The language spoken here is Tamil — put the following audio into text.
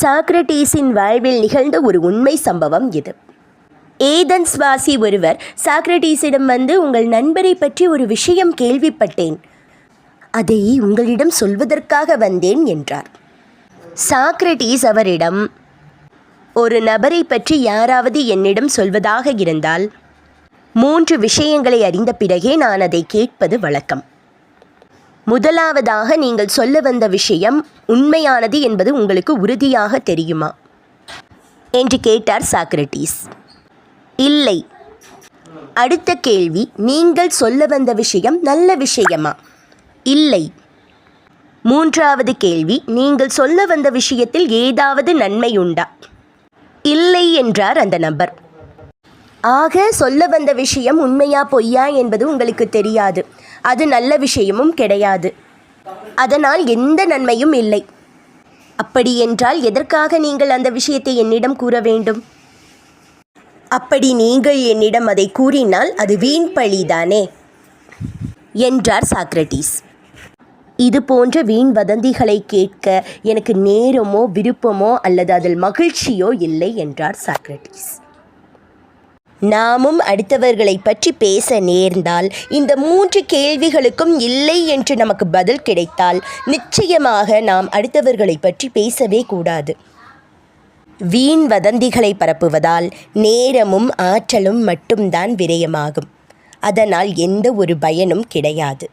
சாக்ரடீஸின் வாழ்வில் நிகழ்ந்த ஒரு உண்மை சம்பவம் இது. ஏதென்ஸ் வாசி ஒருவர் சாக்ரடீஸிடம் வந்து, உங்கள் நண்பரை பற்றி ஒரு விஷயம் கேள்விப்பட்டேன், அதை உங்களிடம் சொல்வதற்காக வந்தேன் என்றார். சாக்ரடீஸ் அவரிடம், ஒரு நபரை பற்றி யாராவது என்னிடம் சொல்வதாக இருந்தால் 3 விஷயங்களை அறிந்த பிறகே நான் அதை கேட்பது வழக்கம். முதலாவதாக, நீங்கள் சொல்ல வந்த விஷயம் உண்மையானது என்பது உங்களுக்கு உறுதியாக தெரியுமா என்று கேட்டார் சாக்ரடீஸ். இல்லை. அடுத்த கேள்வி, நீங்கள் சொல்ல வந்த விஷயம் நல்ல விஷயமா? இல்லை. மூன்றாவது கேள்வி, நீங்கள் சொல்ல வந்த விஷயத்தில் ஏதாவது நன்மை உண்டா? இல்லை என்றார் அந்த நபர். ஆக, சொல்ல வந்த விஷயம் உண்மையா பொய்யா என்பது உங்களுக்கு தெரியாது, அது நல்ல விஷயமும் கிடையாது, அதனால் எந்த நன்மையும் இல்லை. அப்படி என்றால் எதற்காக நீங்கள் அந்த விஷயத்தை என்னிடம் கூற வேண்டும்? அப்படி நீங்கள் என்னிடம் அதை கூறினால் அது வீண் பழிதானே என்றார் சாக்ரடீஸ். இது போன்ற வீண் வதந்திகளை கேட்க எனக்கு நேரமோ விருப்பமோ அல்லது அதில் மகிழ்ச்சியோ இல்லை என்றார் சாக்ரடீஸ். நாமும் அடுத்தவர்களை பற்றி பேச நேர்ந்தால் இந்த 3 கேள்விகளுக்கும் இல்லை என்று நமக்கு பதில் கிடைத்தால் நிச்சயமாக நாம் அடுத்தவர்களை பற்றி பேசவே கூடாது. வீண் வதந்திகளை பரப்புவதால் நேரமும் ஆற்றலும் மட்டும்தான் விரயமாகும். அதனால் எந்த ஒரு பயனும் கிடையாது.